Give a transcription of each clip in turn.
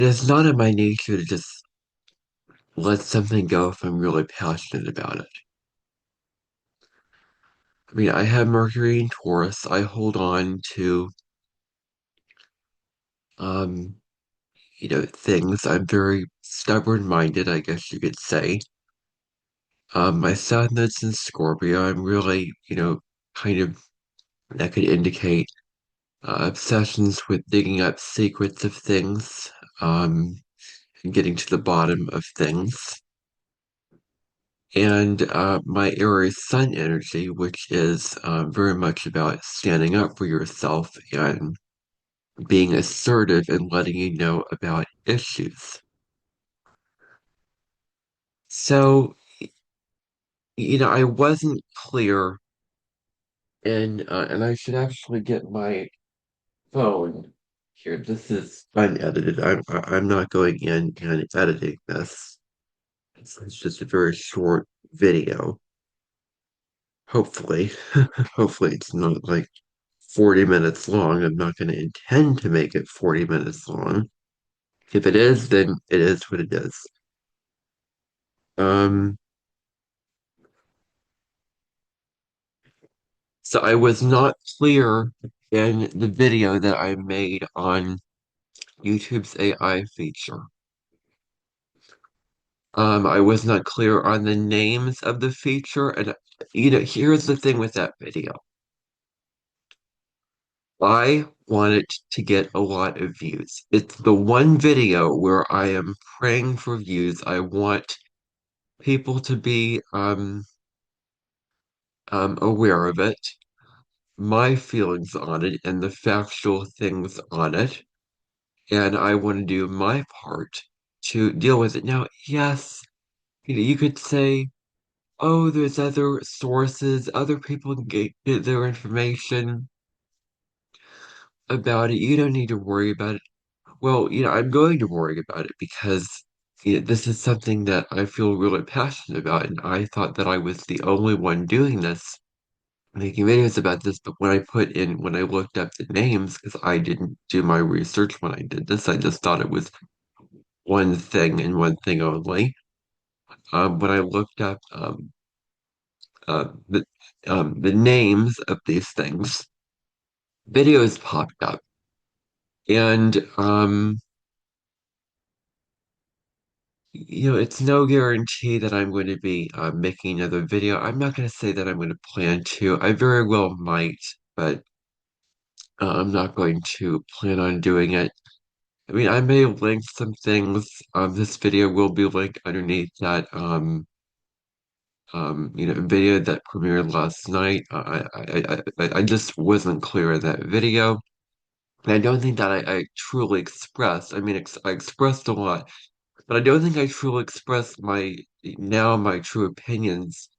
It is not in my nature to just let something go if I'm really passionate about it. I mean, I have Mercury in Taurus. I hold on to, um, things. I'm very stubborn-minded, I guess you could say. My Sun that's in Scorpio. I'm really, kind of, that could indicate obsessions with digging up secrets of things, um, and getting to the bottom of things. And my Aries Sun energy, which is very much about standing up for yourself and being assertive and letting you know about issues. So, I wasn't clear, and I should actually get my phone here. This is unedited. I'm not going in and editing this. It's just a very short video. Hopefully, hopefully it's not like 40 minutes long. I'm not going to intend to make it 40 minutes long. If it is, then it is what it is. Um, so I was not clear in the video that I made on YouTube's AI feature. I was not clear on the names of the feature, and here's the thing with that video. I want it to get a lot of views. It's the one video where I am praying for views. I want people to be aware of it, my feelings on it, and the factual things on it. And I want to do my part to deal with it. Now, yes, you could say, oh, there's other sources, other people can get their information about it. You don't need to worry about it. Well, I'm going to worry about it because this is something that I feel really passionate about, and I thought that I was the only one doing this, making videos about this. But when I looked up the names, because I didn't do my research when I did this, I just thought it was one thing and one thing only. When I looked up uh, the the names of these things, videos popped up, and it's no guarantee that I'm going to be making another video. I'm not going to say that I'm going to plan to. I very well might, but I'm not going to plan on doing it. I mean, I may link some things. This video will be linked underneath that video that premiered last night. I just wasn't clear in that video. And I don't think that I truly expressed. I mean, I expressed a lot, but I don't think I truly expressed my true opinions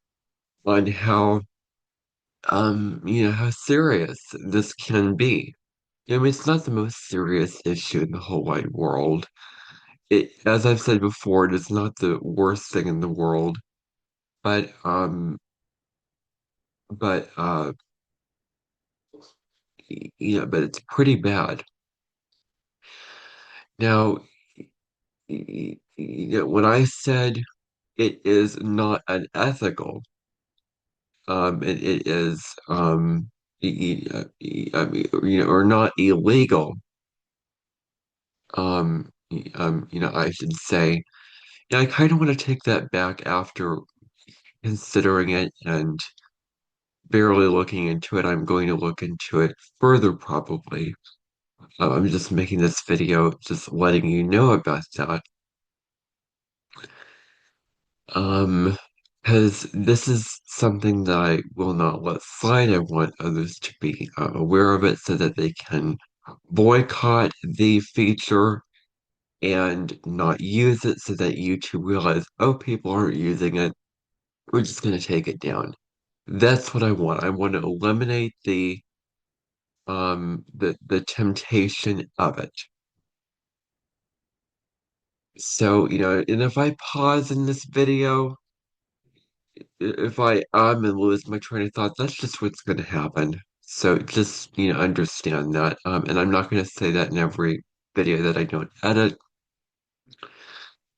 on how serious this can be. I mean, it's not the most serious issue in the whole wide world. As I've said before, it is not the worst thing in the world, but but but it's pretty bad. Now, when I said it is not unethical, it is I mean, or not illegal. I should say. Yeah, I kind of want to take that back after considering it and barely looking into it. I'm going to look into it further probably. I'm just making this video, just letting you know about that. Um, because this is something that I will not let slide. I want others to be aware of it so that they can boycott the feature and not use it so that YouTube realize, oh, people aren't using it. We're just going to take it down. That's what I want. I want to eliminate the temptation of it. So, and if I pause in this video, if I and lose my train of thought, that's just what's going to happen. So just, understand that. And I'm not going to say that in every video that I don't edit.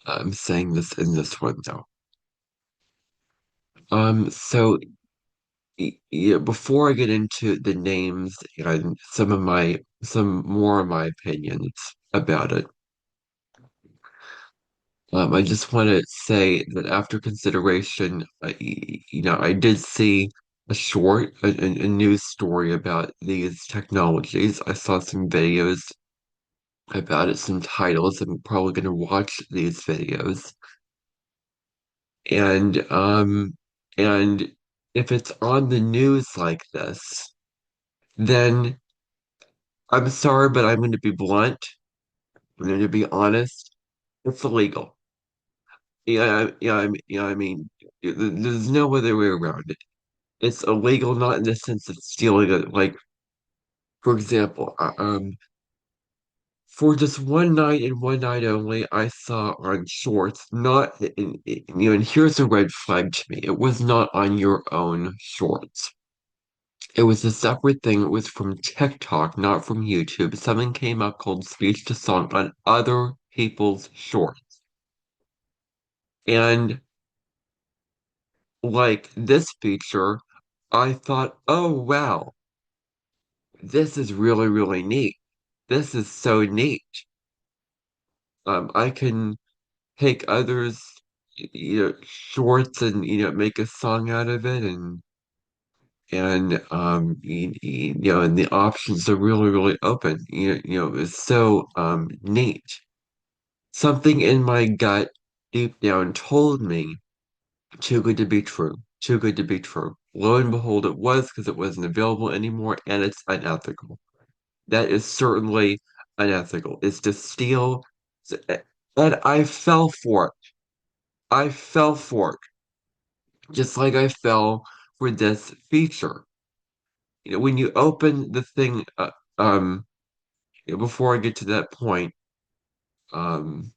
I'm saying this in this one though. So yeah, before I get into the names and some more of my opinions about it, I just want to say that after consideration, I did see a news story about these technologies. I saw some videos about it, some titles. I'm probably going to watch these videos. And and if it's on the news like this, then I'm sorry, but I'm going to be blunt. I'm going to be honest. It's illegal. I mean, there's no other way around it. It's illegal, not in the sense of stealing it. Like, for example, for just one night and one night only, I saw on Shorts, not, and here's a red flag to me. It was not on your own Shorts. It was a separate thing. It was from TikTok, not from YouTube. Something came up called speech to song on other people's Shorts. And like this feature, I thought, oh wow, this is really, really neat. This is so neat. I can take others, shorts and make a song out of it, and the options are really, really open. It's so neat. Something in my gut deep down told me too good to be true. Too good to be true. Lo and behold, it was because it wasn't available anymore, and it's unethical. That is certainly unethical. It's to steal, and I fell for it. I fell for it, just like I fell for this feature. When you open the thing, um, before I get to that point, um,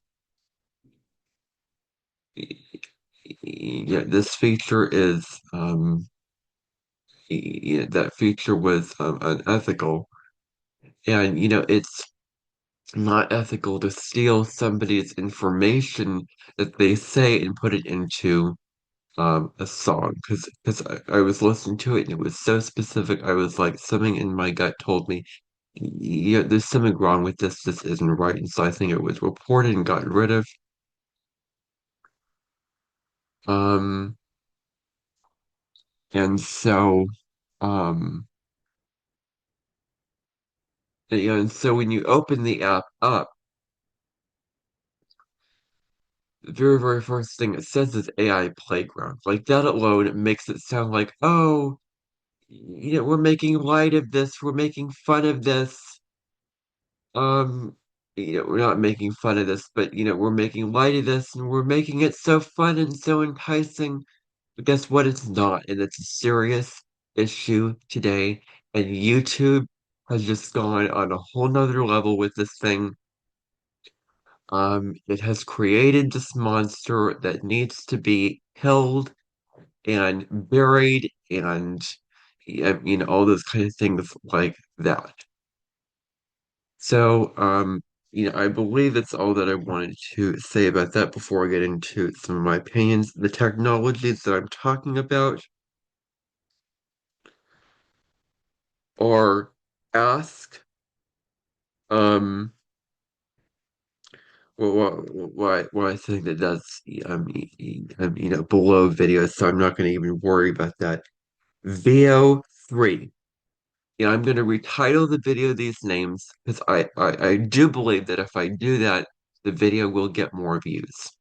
yeah, this feature is, that feature was unethical, and it's not ethical to steal somebody's information that they say and put it into a song because I was listening to it and it was so specific. I was like, something in my gut told me, yeah, there's something wrong with this. This isn't right. And so I think it was reported and gotten rid of. Um, and so, um, and so when you open the app up, the very, very first thing it says is AI Playground. Like that alone, it makes it sound like, oh, we're making light of this, we're making fun of this. Um, we're not making fun of this, but we're making light of this and we're making it so fun and so enticing. But guess what? It's not, and it's a serious issue today. And YouTube has just gone on a whole nother level with this thing. It has created this monster that needs to be killed and buried and all those kind of things like that. So, I believe that's all that I wanted to say about that before I get into some of my opinions. The technologies that I'm talking about are Ask, um, I think that that's, below videos, so I'm not going to even worry about that. VO3. I'm going to retitle the video these names because I do believe that if I do that, the video will get more views.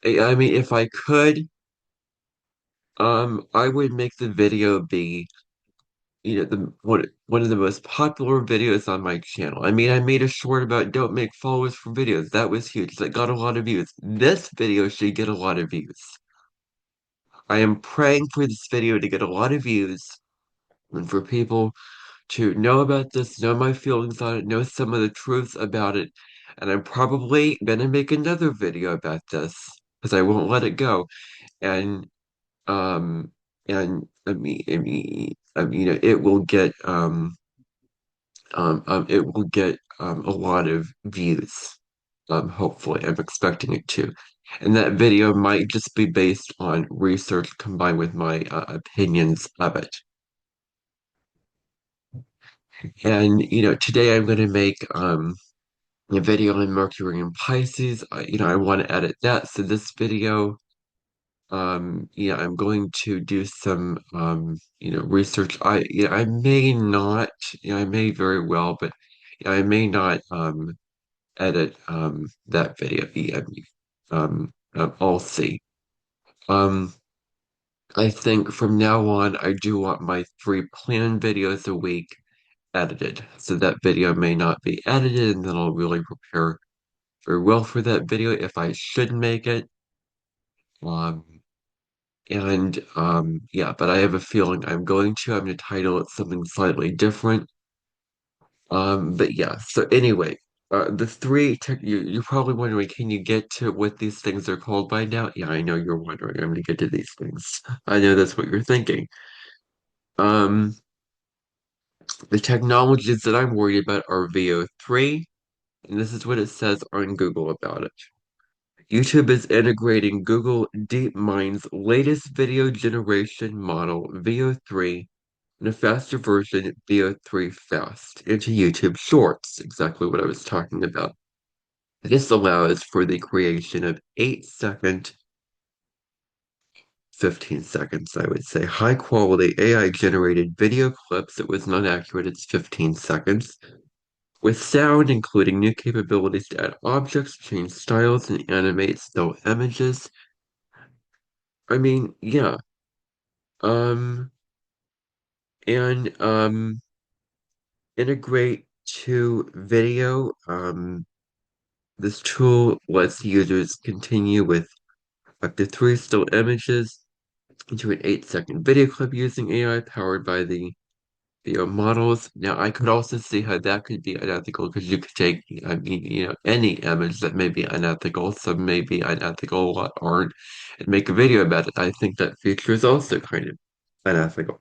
I mean, if I could, I would make the video be, the one of the most popular videos on my channel. I mean, I made a short about don't make followers for videos. That was huge. That got a lot of views. This video should get a lot of views. I am praying for this video to get a lot of views and for people to know about this, know my feelings on it, know some of the truths about it. And I'm probably gonna make another video about this because I won't let it go. And um it will get it will get a lot of views. Hopefully, I'm expecting it to. And that video might just be based on research combined with my opinions of it. And today I'm going to make a video on Mercury and Pisces. I want to edit that. So this video, I'm going to do some research. I may not, I may very well, but I may not edit that video. I'll see. Um, I think from now on, I do want my three planned videos a week edited. So that video may not be edited, and then I'll really prepare very well for that video if I should make it. Um, yeah, but I have a feeling I'm going to title it something slightly different. But yeah, so anyway, the three tech you're probably wondering, can you get to what these things are called by now? Yeah, I know you're wondering. I'm gonna get to these things. I know that's what you're thinking. Um, the technologies that I'm worried about are VO3, and this is what it says on Google about it. YouTube is integrating Google DeepMind's latest video generation model, VO3, and a faster version, VO3 Fast, into YouTube Shorts, exactly what I was talking about. This allows for the creation of 8-second, 15 seconds, I would say, high quality AI generated video clips. It was not accurate, it's 15 seconds. With sound, including new capabilities to add objects, change styles, and animate still images. I mean, yeah. Um, and integrate to video. This tool lets users continue with up to three still images into an 8-second video clip using AI powered by the video models. Now, I could also see how that could be unethical because you could take, I mean, any image that may be unethical, some may be unethical, a lot aren't, and make a video about it. I think that feature is also kind of unethical.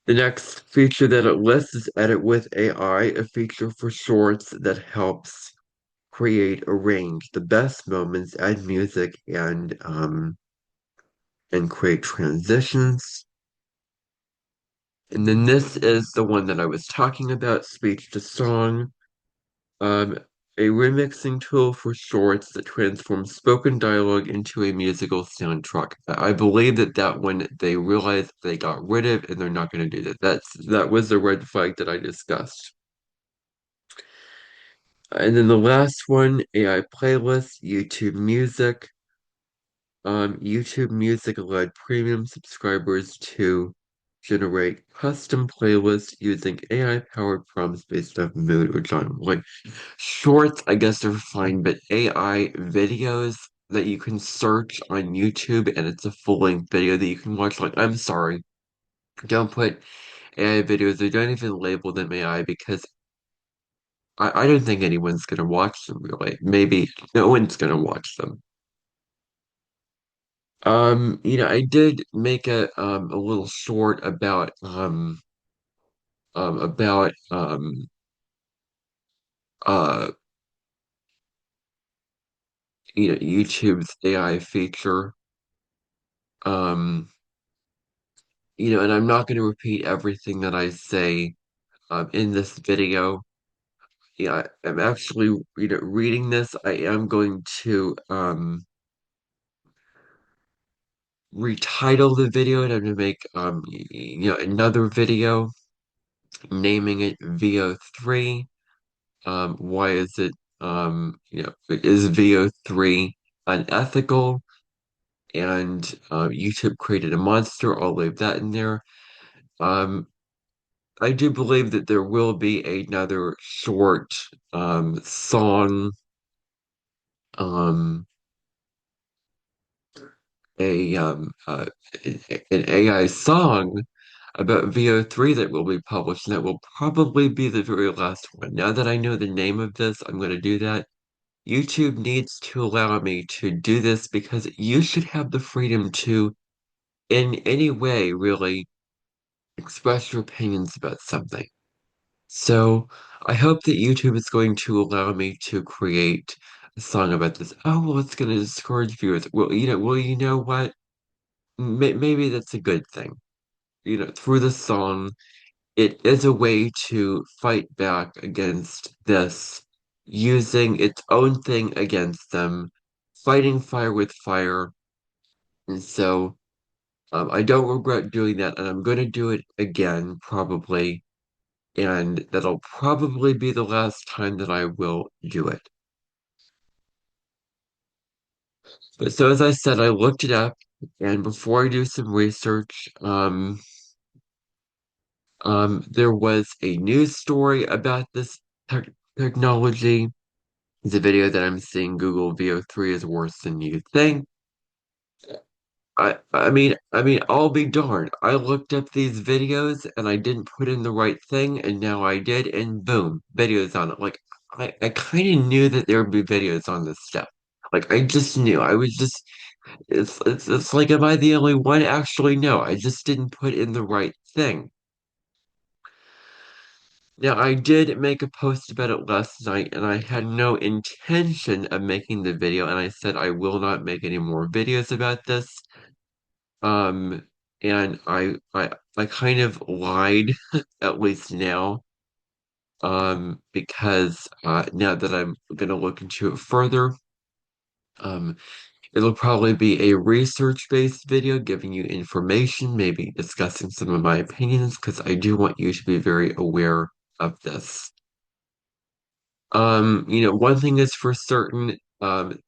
The next feature that it lists is Edit with AI, a feature for shorts that helps create, arrange the best moments, add music, and create transitions. And then this is the one that I was talking about, speech to song. Um, a remixing tool for shorts that transforms spoken dialogue into a musical soundtrack. I believe that one they realized they got rid of, and they're not going to do that. That was the red flag that I discussed. And then the last one, AI playlist, YouTube Music. YouTube Music allowed premium subscribers to generate custom playlists using AI-powered prompts based on mood or genre. Like shorts, I guess are fine, but AI videos that you can search on YouTube and it's a full-length video that you can watch. Like, I'm sorry, don't put AI videos or don't even label them AI because I don't think anyone's gonna watch them really. Maybe no one's gonna watch them. I did make a little short about uh YouTube's AI feature. Um, and I'm not gonna repeat everything that I say in this video. Yeah, I'm actually reading this. I am going to retitle the video and I'm gonna make another video naming it VO3. Why is it, is VO3 unethical? And YouTube created a monster. I'll leave that in there. Um, I do believe that there will be another short song, um, a an AI song about VO3 that will be published, and that will probably be the very last one. Now that I know the name of this, I'm going to do that. YouTube needs to allow me to do this because you should have the freedom to, in any way, really express your opinions about something. So I hope that YouTube is going to allow me to create a song about this. Oh, well, it's going to discourage viewers. Well, you know what? Maybe that's a good thing. Through the song, it is a way to fight back against this, using its own thing against them, fighting fire with fire. And so I don't regret doing that, and I'm going to do it again, probably. And that'll probably be the last time that I will do it. But so as I said, I looked it up, and before I do some research, there was a news story about this technology. The video that I'm seeing, Google VO3 is worse than you think. I mean, I'll be darned. I looked up these videos and I didn't put in the right thing, and now I did, and boom, videos on it. Like I kind of knew that there would be videos on this stuff. Like I just knew. I was just it's like, am I the only one? Actually, no. I just didn't put in the right thing. Now I did make a post about it last night, and I had no intention of making the video, and I said I will not make any more videos about this. Um, and I kind of lied, at least now, because now that I'm gonna look into it further, um, it'll probably be a research-based video giving you information, maybe discussing some of my opinions, because I do want you to be very aware of this. One thing is for certain,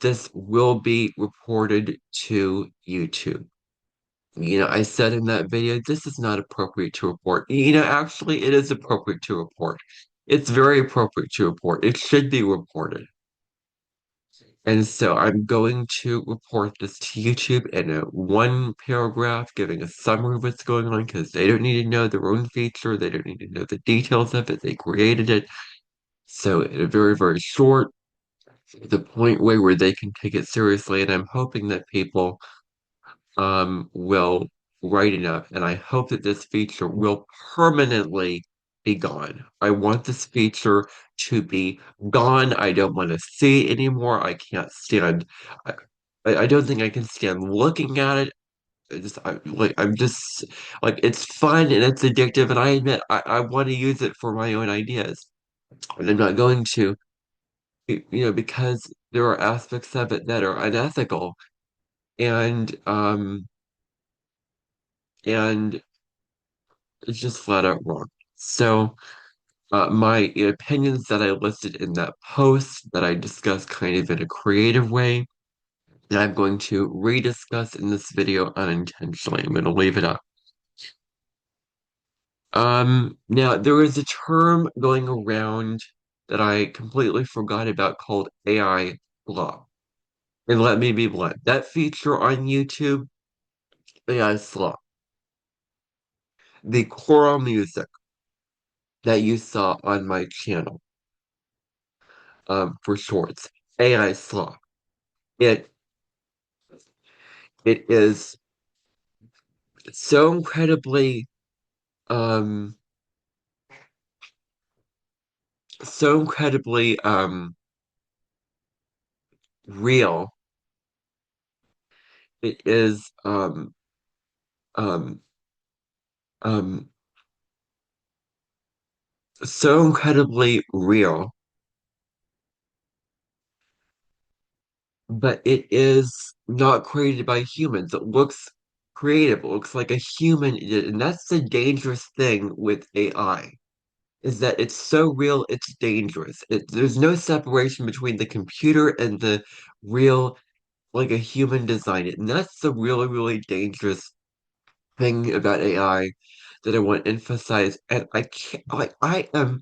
this will be reported to YouTube. I said in that video, this is not appropriate to report. Actually, it is appropriate to report. It's very appropriate to report. It should be reported. And so I'm going to report this to YouTube in a one paragraph, giving a summary of what's going on, because they don't need to know their own feature. They don't need to know the details of it. They created it. So in a very, very short, the point way where they can take it seriously. And I'm hoping that people will write it up, and I hope that this feature will permanently be gone. I want this feature to be gone. I don't want to see it anymore. I can't stand. I, I don't think I can stand looking at it. I'm just like it's fun and it's addictive, and I admit I want to use it for my own ideas, and I'm not going to, because there are aspects of it that are unethical, and um and it's just flat out wrong. So, my opinions that I listed in that post that I discussed kind of in a creative way, that I'm going to rediscuss in this video unintentionally. I'm going to leave it up. Now there is a term going around that I completely forgot about called AI slop. And let me be blunt, that feature on YouTube, AI slop, the choral music that you saw on my channel, for shorts, AI slop. It it is so incredibly um so incredibly real. It is um um so incredibly real, but it is not created by humans. It looks creative. It looks like a human did, and that's the dangerous thing with AI. Is that it's so real, it's dangerous. There's no separation between the computer and the real, like a human designed it. And that's the really, really dangerous thing about AI that I want to emphasize. And I can't, like, I am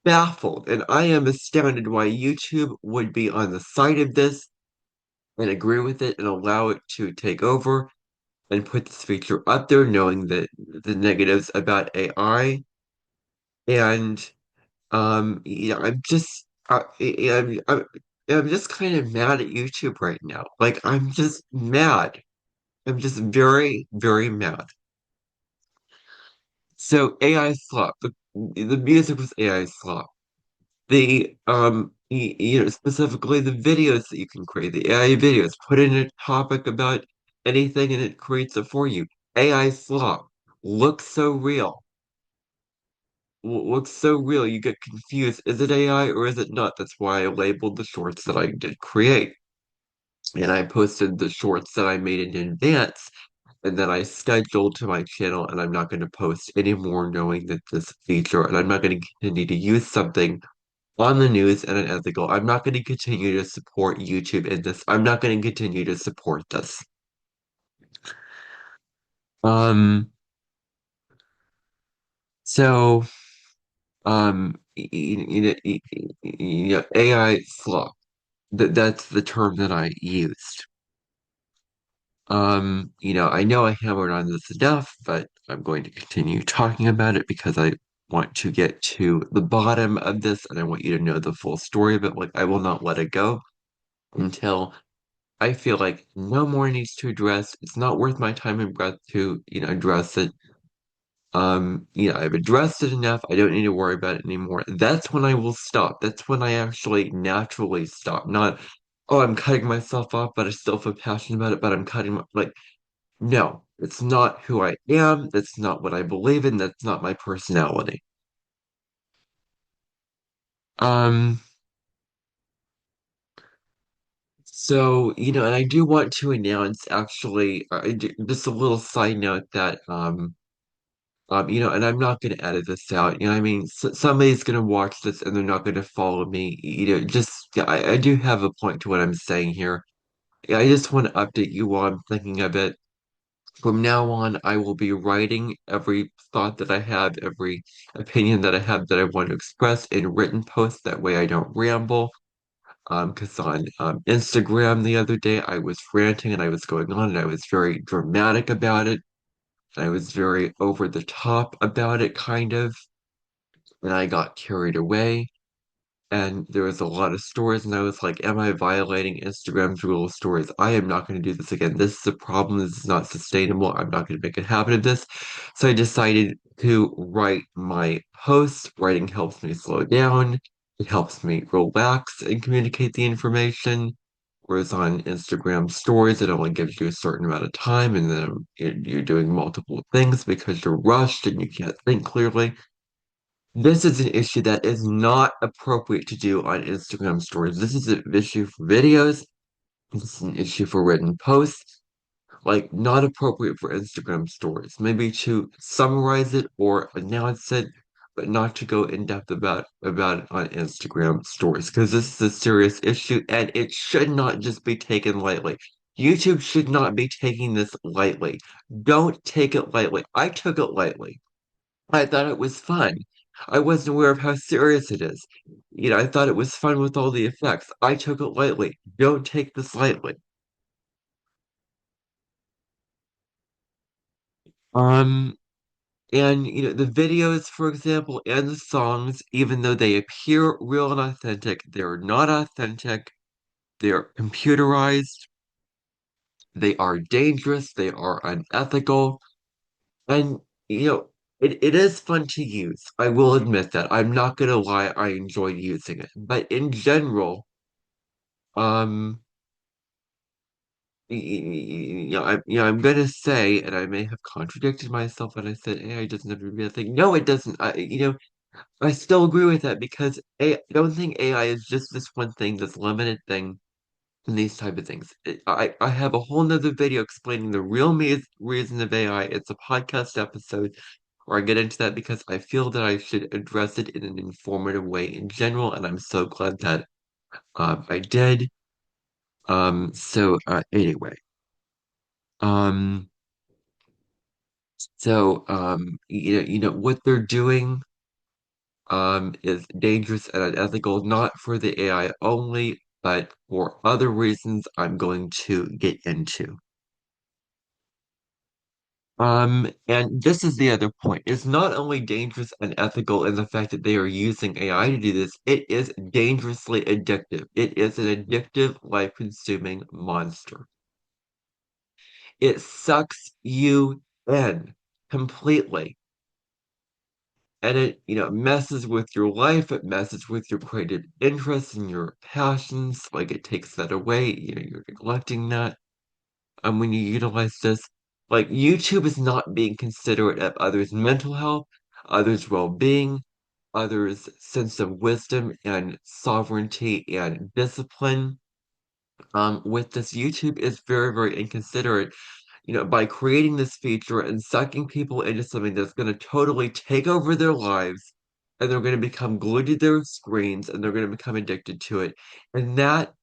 baffled and I am astounded why YouTube would be on the side of this and agree with it and allow it to take over and put this feature up there, knowing that the negatives about AI. And I'm just, I'm just kind of mad at YouTube right now. Like, I'm just mad. I'm just very, very mad. So AI slop. the music was AI slop. Specifically the videos that you can create, the AI videos, put in a topic about anything and it creates it for you. AI slop looks so real. Looks so real, you get confused. Is it AI or is it not? That's why I labeled the shorts that I did create. And I posted the shorts that I made in advance, and then I scheduled to my channel, and I'm not going to post anymore knowing that this feature, and I'm not going to continue to use something on the news and unethical. I'm not going to continue to support YouTube in this. I'm not going to continue to support this. Um, so, AI slop. That's the term that I used. I know I hammered on this enough, but I'm going to continue talking about it because I want to get to the bottom of this and I want you to know the full story of it. Like, I will not let it go until I feel like no more needs to address. It's not worth my time and breath to, address it. I've addressed it enough. I don't need to worry about it anymore. That's when I will stop. That's when I actually naturally stop. Not, oh, I'm cutting myself off, but I still feel passionate about it, but I'm like, no, it's not who I am. That's not what I believe in. That's not my personality. Um, and I do want to announce actually, just a little side note that, and I'm not going to edit this out. I mean, somebody's going to watch this and they're not going to follow me. Yeah, I do have a point to what I'm saying here. Yeah, I just want to update you while I'm thinking of it. From now on, I will be writing every thought that I have, every opinion that I have that I want to express in written posts. That way I don't ramble. Because on Instagram the other day, I was ranting and I was going on and I was very dramatic about it. I was very over the top about it, kind of. And I got carried away. And there was a lot of stories, and I was like, am I violating Instagram's rule of stories? I am not going to do this again. This is a problem. This is not sustainable. I'm not going to make a habit of this. So I decided to write my posts. Writing helps me slow down. It helps me relax and communicate the information. Whereas on Instagram stories, it only gives you a certain amount of time, and then you're doing multiple things because you're rushed and you can't think clearly. This is an issue that is not appropriate to do on Instagram stories. This is an issue for videos. This is an issue for written posts. Like, not appropriate for Instagram stories. Maybe to summarize it or announce it, but not to go in depth about it on Instagram stories. Because this is a serious issue and it should not just be taken lightly. YouTube should not be taking this lightly. Don't take it lightly. I took it lightly. I thought it was fun. I wasn't aware of how serious it is. I thought it was fun with all the effects. I took it lightly. Don't take this lightly. Um, and the videos, for example, and the songs, even though they appear real and authentic, they're not authentic. They're computerized. They are dangerous. They are unethical. And, you know, it is fun to use. I will admit that. I'm not gonna lie, I enjoy using it. But in general, Um, I'm gonna say, and I may have contradicted myself when I said AI doesn't have to be a thing. No, it doesn't. I still agree with that because I don't think AI is just this one thing, this limited thing, and these type of things. I have a whole nother video explaining the real me reason of AI. It's a podcast episode where I get into that because I feel that I should address it in an informative way in general, and I'm so glad that I did. Anyway. Um, what they're doing is dangerous and unethical, not for the AI only, but for other reasons I'm going to get into. And this is the other point. It's not only dangerous and ethical in the fact that they are using AI to do this, it is dangerously addictive. It is an addictive, life-consuming monster. It sucks you in completely. and it, messes with your life, it messes with your creative interests and your passions, like it takes that away, you're neglecting that. When you utilize this, like YouTube is not being considerate of others' mental health, others' well-being, others' sense of wisdom and sovereignty and discipline. With this, YouTube is very, very inconsiderate, by creating this feature and sucking people into something that's going to totally take over their lives, and they're going to become glued to their screens, and they're going to become addicted to it. And that,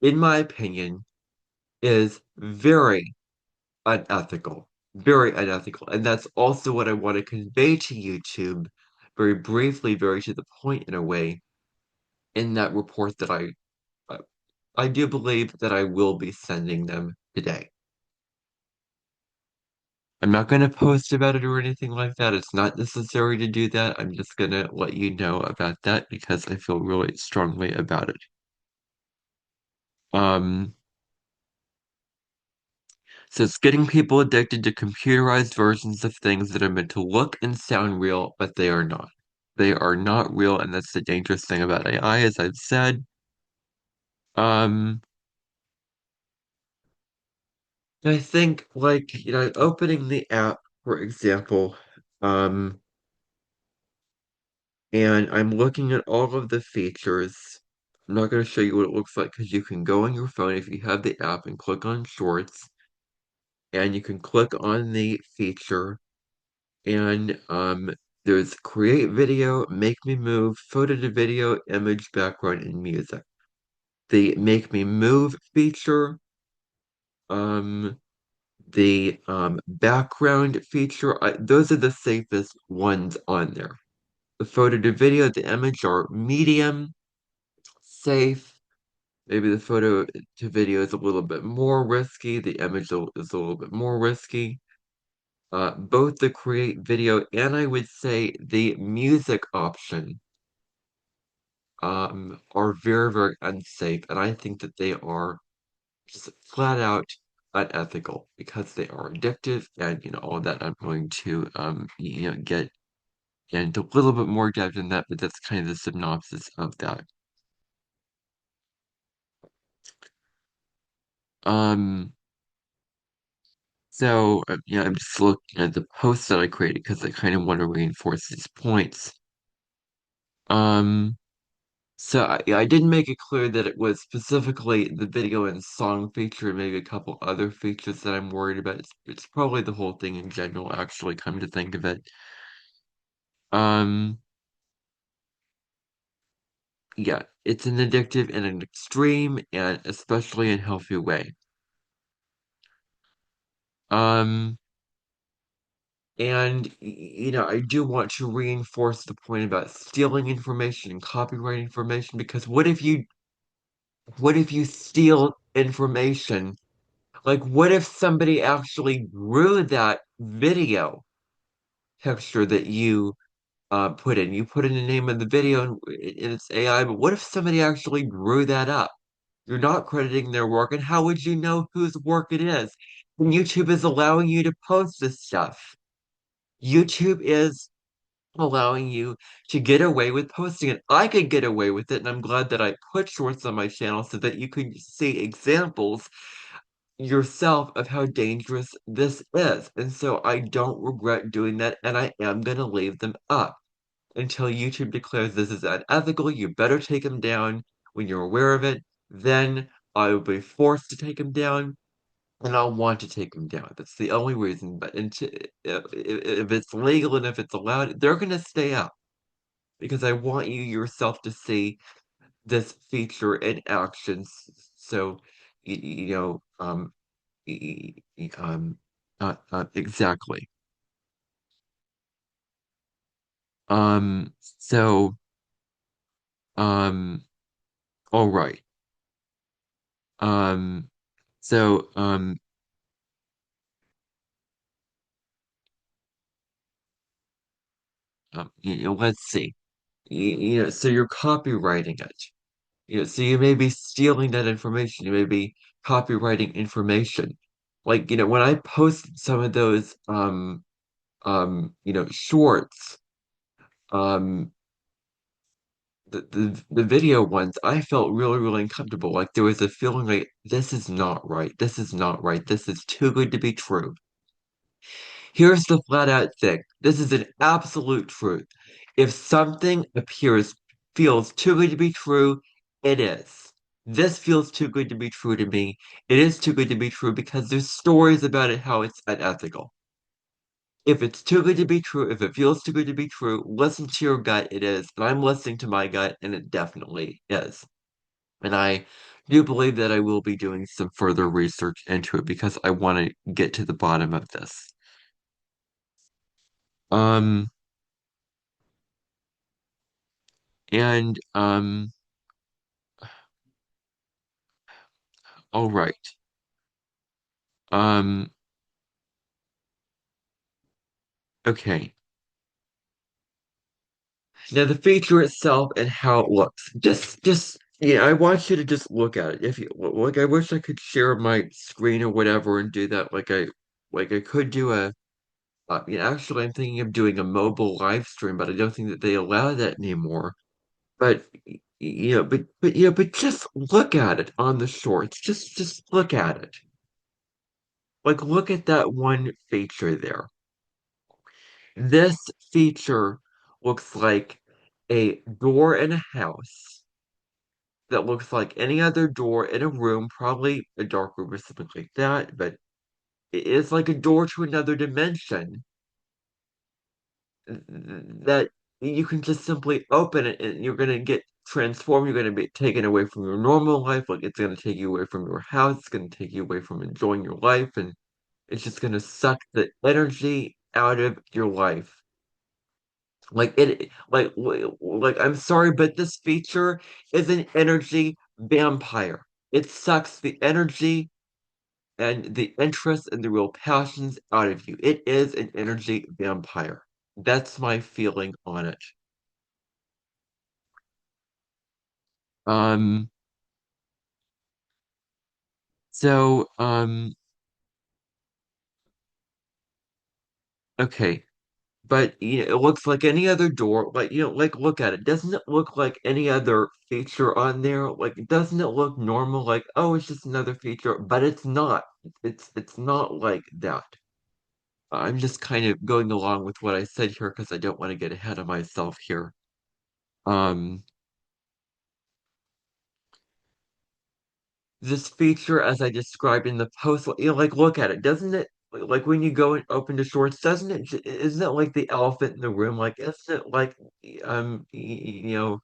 in my opinion, is very unethical, very unethical. And that's also what I want to convey to YouTube very briefly, very to the point in a way, in that report that uh, I do believe that I will be sending them today. I'm not going to post about it or anything like that. It's not necessary to do that. I'm just going to let you know about that because I feel really strongly about it. Um, so it's getting people addicted to computerized versions of things that are meant to look and sound real, but they are not. They are not real, and that's the dangerous thing about AI, as I've said. Um, I think like, opening the app, for example, um, and I'm looking at all of the features. I'm not going to show you what it looks like because you can go on your phone if you have the app and click on Shorts, and you can click on the feature, and there's create video, make me move, photo to video, image, background, and music. The make me move feature, um, the background feature, those are the safest ones on there. The photo to video, the image are medium, safe. Maybe the photo to video is a little bit more risky. The image is a little bit more risky. Both the create video and I would say the music option are very, very unsafe. And I think that they are just flat out unethical because they are addictive and all that. I'm going to get into a little bit more depth in that, but that's kind of the synopsis of that. Um, I'm just looking at the post that I created because I kind of want to reinforce these points. Um, I didn't make it clear that it was specifically the video and song feature and maybe a couple other features that I'm worried about. It's probably the whole thing in general, actually, come to think of it. Um, yeah, it's an addictive in an extreme and especially unhealthy way. Um, And, I do want to reinforce the point about stealing information and copyright information because what if you steal information? Like, what if somebody actually drew that video picture that you put in? You put in the name of the video and it's AI, but what if somebody actually drew that up? You're not crediting their work, and how would you know whose work it is? And YouTube is allowing you to post this stuff. YouTube is allowing you to get away with posting it. I could get away with it, and I'm glad that I put shorts on my channel so that you could see examples yourself of how dangerous this is. And so I don't regret doing that, and I am going to leave them up until YouTube declares this is unethical. You better take them down when you're aware of it. Then I will be forced to take them down. And I'll want to take them down. That's the only reason. But if it's legal and if it's allowed, they're going to stay up because I want you yourself to see this feature in action. So, you know, y- y- um, exactly. So, um, all right. Um, so, let's see. So you're copywriting it. So you may be stealing that information. You may be copywriting information. Like, when I post some of those shorts, Um, the video ones, I felt really, really uncomfortable. Like there was a feeling like this is not right. This is not right. This is too good to be true. Here's the flat out thing. This is an absolute truth. If something feels too good to be true, it is. This feels too good to be true to me. It is too good to be true because there's stories about it how it's unethical. If it's too good to be true, if it feels too good to be true, listen to your gut. It is. And I'm listening to my gut, and it definitely is. And I do believe that I will be doing some further research into it because I want to get to the bottom of this. Um, and all right. Um, okay. Now the feature itself and how it looks. Yeah, I want you to just look at it. If you like, I wish I could share my screen or whatever and do that like I could do a actually I'm thinking of doing a mobile live stream, but I don't think that they allow that anymore. But but just look at it on the shorts. Just look at it. Like look at that one feature there. This feature looks like a door in a house that looks like any other door in a room, probably a dark room or something like that, but it is like a door to another dimension that you can just simply open it and you're going to get transformed. You're going to be taken away from your normal life. Like it's going to take you away from your house. It's going to take you away from enjoying your life. And it's just going to suck the energy out of your life. I'm sorry, but this feature is an energy vampire. It sucks the energy and the interest and the real passions out of you. It is an energy vampire. That's my feeling on it. Um, so, okay. But it looks like any other door. Like like look at it. Doesn't it look like any other feature on there? Like doesn't it look normal? Like oh, it's just another feature, but it's not. It's not like that. I'm just kind of going along with what I said here because I don't want to get ahead of myself here. Um, this feature, as I described in the post, like look at it. Doesn't it like when you go and open the shorts? Doesn't it? Isn't it like the elephant in the room? Like isn't it like you know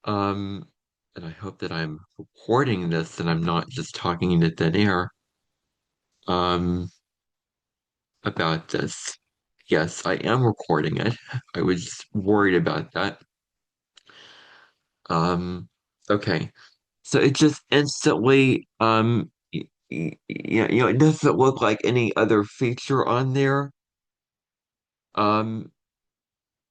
Um, and I hope that I'm recording this and I'm not just talking into thin air, um, about this. Yes, I am recording it. I was worried about that. Um, okay. So it just instantly, it doesn't look like any other feature on there. Um,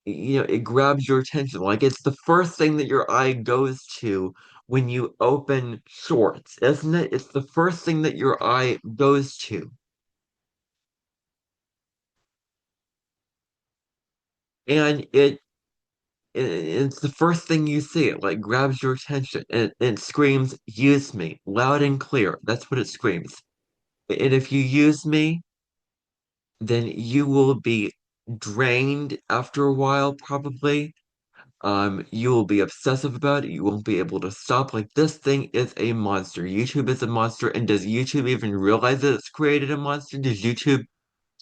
it grabs your attention. Like it's the first thing that your eye goes to when you open shorts, isn't it? It's the first thing that your eye goes to. And it's the first thing you see. It like grabs your attention and it screams, use me, loud and clear. That's what it screams. And if you use me, then you will be drained after a while, probably. You will be obsessive about it. You won't be able to stop. Like this thing is a monster. YouTube is a monster. And does YouTube even realize that it's created a monster? Does YouTube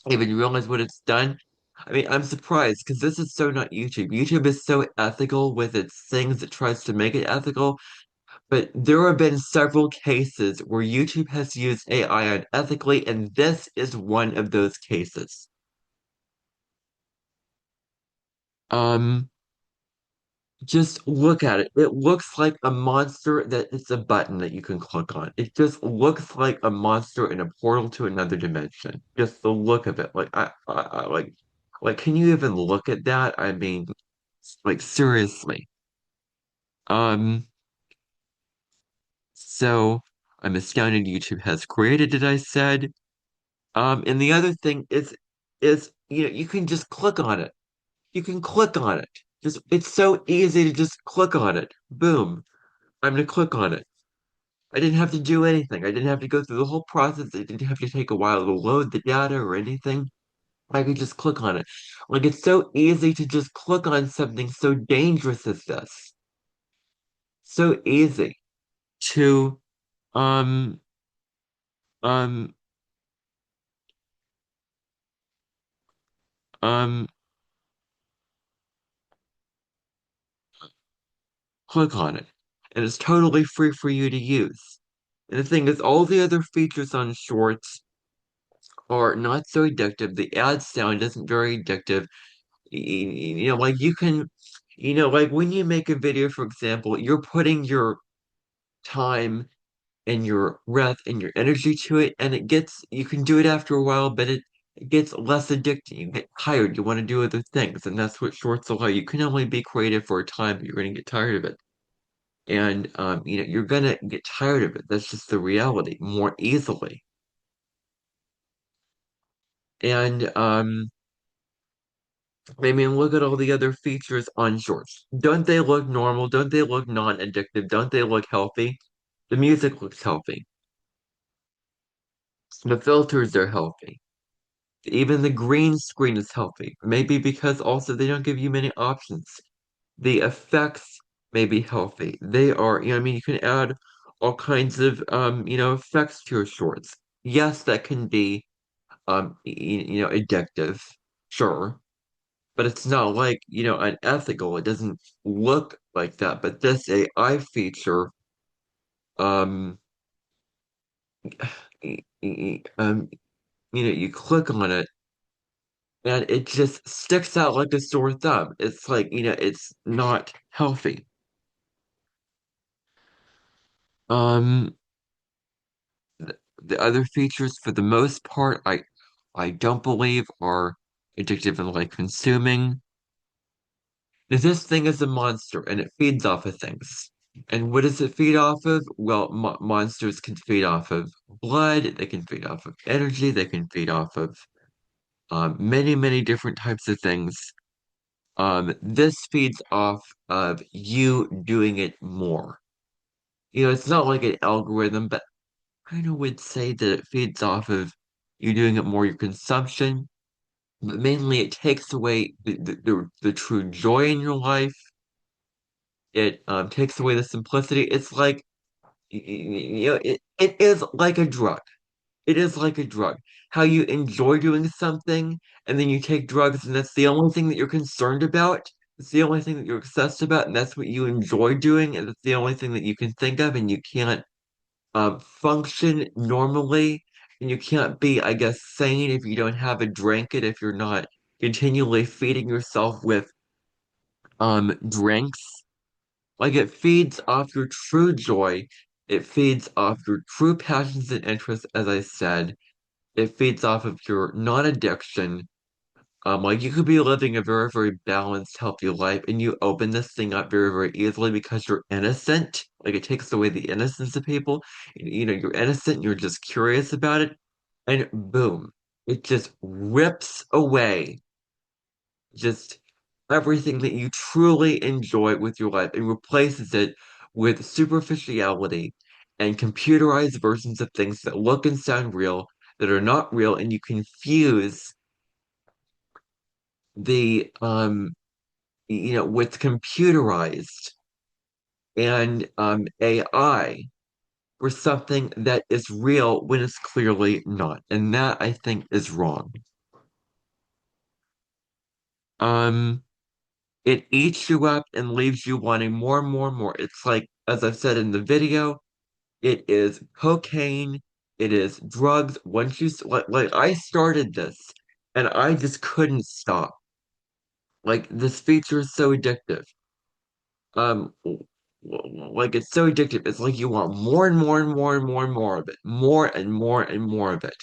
even realize what it's done? I mean, I'm surprised because this is so not YouTube. YouTube is so ethical with its things it tries to make it ethical. But there have been several cases where YouTube has used AI unethically, and this is one of those cases. Um, Just look at it. It looks like a monster that it's a button that you can click on. It just looks like a monster in a portal to another dimension. Just the look of it. Like, can you even look at that? I mean, like seriously. Um, so I'm astounded YouTube has created it, I said. And the other thing is you can just click on it. You can click on it. Just it's so easy to just click on it. Boom. I'm gonna click on it. I didn't have to do anything. I didn't have to go through the whole process. It didn't have to take a while to load the data or anything. I could just click on it. Like it's so easy to just click on something so dangerous as this. So easy to um um um click on it. And it's totally free for you to use. And the thing is, all the other features on Shorts are not so addictive. The ad sound isn't very addictive. Like you can, like when you make a video, for example, you're putting your time and your breath and your energy to it, and you can do it after a while, but it gets less addicting. You get tired, you want to do other things, and that's what shorts allow. You can only be creative for a time, but you're going to get tired of it. And you're gonna get tired of it. That's just the reality more easily. And I mean, look at all the other features on shorts. Don't they look normal? Don't they look non-addictive? Don't they look healthy? The music looks healthy. The filters are healthy. Even the green screen is healthy. Maybe because also they don't give you many options. The effects may be healthy. They are, I mean, you can add all kinds of effects to your shorts. Yes, that can be addictive. Sure. But it's not like, unethical. It doesn't look like that. But this AI feature, um, y- y- um, you click on it and it just sticks out like a sore thumb. It's like, it's not healthy. Um, the other features, for the most part, I don't believe are addictive and like consuming. This thing is a monster and it feeds off of things. And what does it feed off of? Well, mo monsters can feed off of blood, they can feed off of energy, they can feed off of many, many different types of things. This feeds off of you doing it more. It's not like an algorithm, but I kind of would say that it feeds off of you doing it more, your consumption. But mainly, it takes away the true joy in your life. It takes away the simplicity. It's like it is like a drug. It is like a drug. How you enjoy doing something, and then you take drugs, and that's the only thing that you're concerned about. It's the only thing that you're obsessed about, and that's what you enjoy doing, and it's the only thing that you can think of, and you can't function normally, and you can't be, I guess, sane if you don't have a drink, and if you're not continually feeding yourself with drinks. Like it feeds off your true joy. It feeds off your true passions and interests, as I said. It feeds off of your non-addiction. Like you could be living a very, very balanced, healthy life, and you open this thing up very, very easily because you're innocent. Like it takes away the innocence of people. You're innocent, you're just curious about it, and boom, it just rips away just everything that you truly enjoy with your life and replaces it with superficiality and computerized versions of things that look and sound real that are not real, and you confuse the what's computerized and AI for something that is real when it's clearly not. And that I think is wrong. Um It eats you up and leaves you wanting more and more and more. It's like, as I've said in the video, it is cocaine, it is drugs. Once like I started this and I just couldn't stop. Like this feature is so addictive. Um, like it's so addictive. It's like you want more and more and more and more and more of it, more and more and more of it.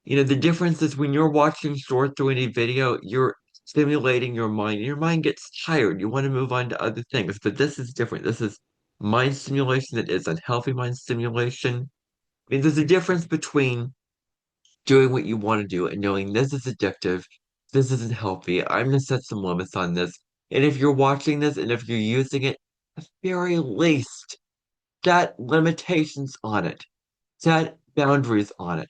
The difference is when you're watching short through any video, you're stimulating your mind. Your mind gets tired. You want to move on to other things. But this is different. This is mind stimulation that is unhealthy mind stimulation. I mean, there's a difference between doing what you want to do and knowing this is addictive. this isn't healthy. I'm gonna set some limits on this. And if you're watching this and if you're using it, at the very least, set limitations on it. Set boundaries on it.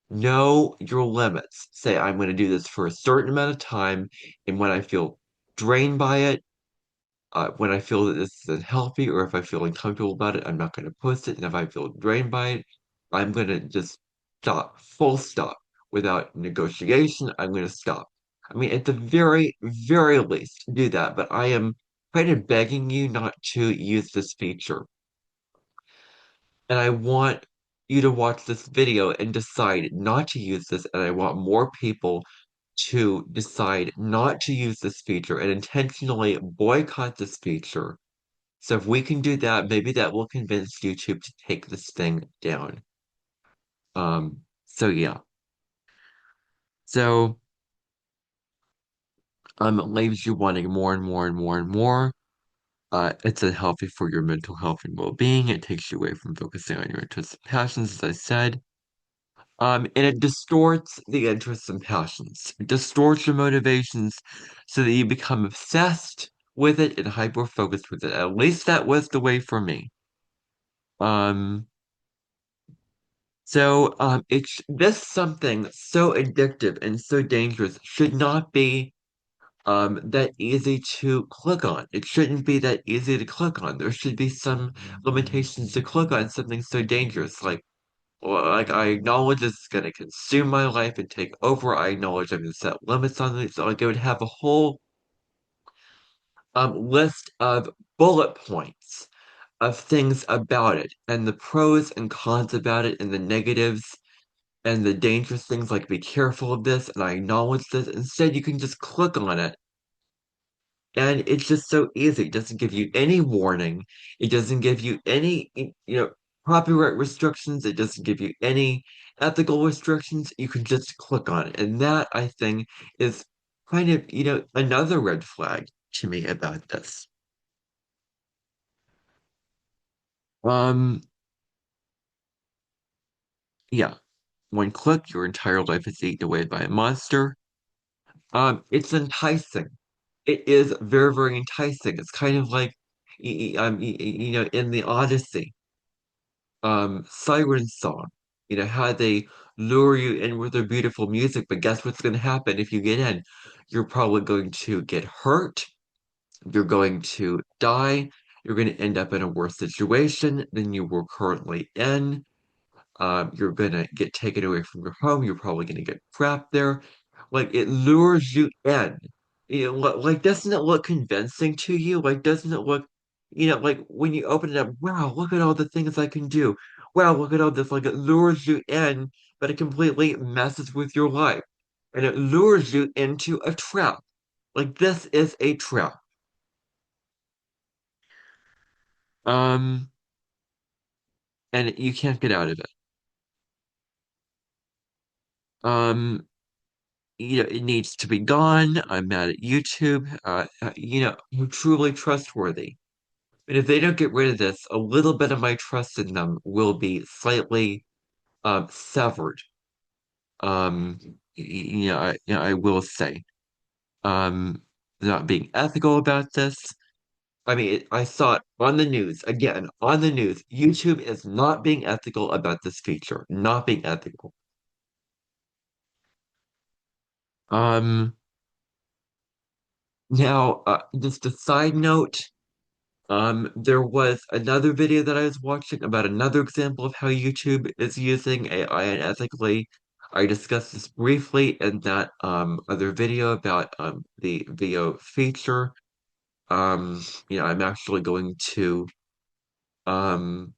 Know your limits. Say, I'm going to do this for a certain amount of time, and when I feel drained by it, when I feel that this is unhealthy, or if I feel uncomfortable about it, I'm not going to post it. And if I feel drained by it, I'm going to just stop, full stop, without negotiation. I'm going to stop. I mean, at the very, very least, do that. But I am kind of begging you not to use this feature. And I want you to watch this video and decide not to use this. And I want more people to decide not to use this feature and intentionally boycott this feature. So if we can do that, maybe that will convince YouTube to take this thing down. So yeah. So it leaves you wanting more and more and more and more. It's unhealthy for your mental health and well-being. It takes you away from focusing on your interests and passions, as I said. And it distorts the interests and passions. It distorts your motivations so that you become obsessed with it and hyper-focused with it. At least that was the way for me. Um, it's this something so addictive and so dangerous should not be that easy to click on. It shouldn't be that easy to click on. There should be some limitations to click on something so dangerous. Like I acknowledge this is gonna consume my life and take over. I acknowledge I'm gonna set limits on it. So like I would have a whole list of bullet points of things about it and the pros and cons about it and the negatives and the dangerous things like be careful of this and I acknowledge this. Instead, you can just click on it and it's just so easy. It doesn't give you any warning. It doesn't give you any, copyright restrictions. It doesn't give you any ethical restrictions. You can just click on it. And that, I think, is kind of, another red flag to me about this. Um, yeah. One click, your entire life is eaten away by a monster. It's enticing. It is very, very enticing. It's kind of like, in the Odyssey, siren song, how they lure you in with their beautiful music, but guess what's going to happen if you get in? You're probably going to get hurt, you're going to die, you're going to end up in a worse situation than you were currently in. You're gonna get taken away from your home. You're probably gonna get trapped there. Like it lures you in. Like doesn't it look convincing to you? Like doesn't it look, like when you open it up, wow, look at all the things I can do. Wow, look at all this. Like it lures you in, but it completely messes with your life. And it lures you into a trap. Like this is a trap. Um, and you can't get out of it. Um, it needs to be gone. I'm mad at YouTube. We're truly trustworthy. And if they don't get rid of this, a little bit of my trust in them will be slightly severed. I will say. Um, not being ethical about this. I mean, I saw it on the news again, on the news. YouTube is not being ethical about this feature, not being ethical. Um, just a side note. There was another video that I was watching about another example of how YouTube is using AI unethically. I discussed this briefly in that other video about the video feature. I'm actually going to um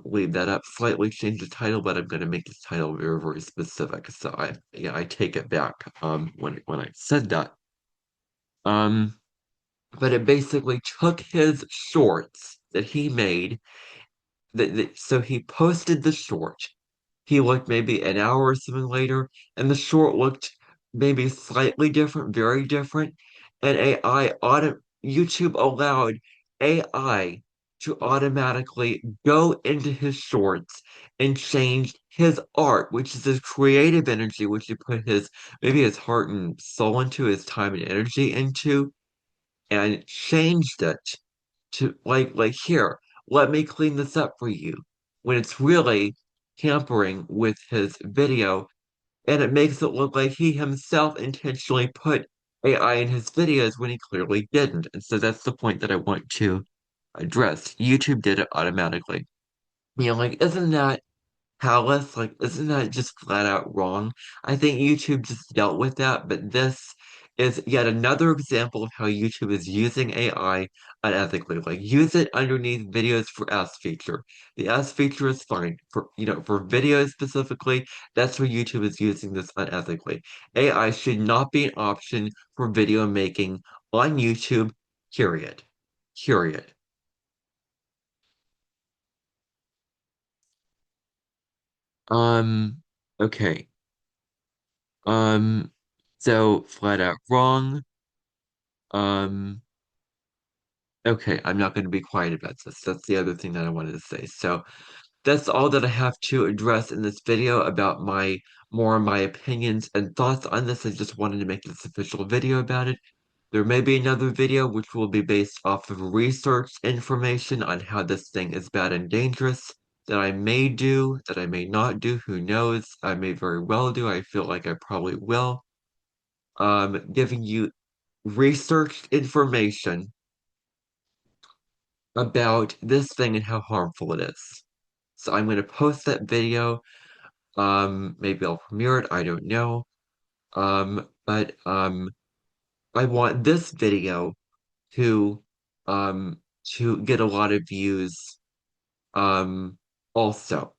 leave that up, slightly change the title, but I'm going to make the title very, very specific. So I take it back when I said that. Um, but it basically took his shorts that he made so he posted the short. He looked maybe an hour or something later, and the short looked maybe slightly different, very different. And YouTube allowed AI to automatically go into his shorts and change his art, which is his creative energy, which he put his maybe his heart and soul into, his time and energy into, and changed it to like here, let me clean this up for you. When it's really tampering with his video, and it makes it look like he himself intentionally put AI in his videos when he clearly didn't. And so that's the point that I want to address. YouTube did it automatically. Like, isn't that callous? Like, isn't that just flat out wrong? I think YouTube just dealt with that, but this is yet another example of how YouTube is using AI unethically. Like, use it underneath videos for S feature. The S feature is fine. For videos specifically, that's where YouTube is using this unethically. AI should not be an option for video making on YouTube, period. Period. Um, okay. Um, so flat out wrong. Um, okay, I'm not going to be quiet about this. That's the other thing that I wanted to say. So that's all that I have to address in this video about my opinions and thoughts on this. I just wanted to make this official video about it. There may be another video which will be based off of research information on how this thing is bad and dangerous that I may do, that I may not do, who knows? I may very well do. I feel like I probably will. Giving you researched information about this thing and how harmful it is. So I'm going to post that video. Maybe I'll premiere it. I don't know. But I want this video to to get a lot of views. Also,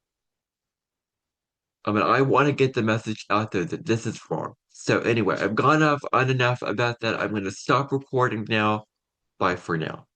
I want to get the message out there that this is wrong. So anyway, I've gone off on enough about that. I'm going to stop recording now. Bye for now.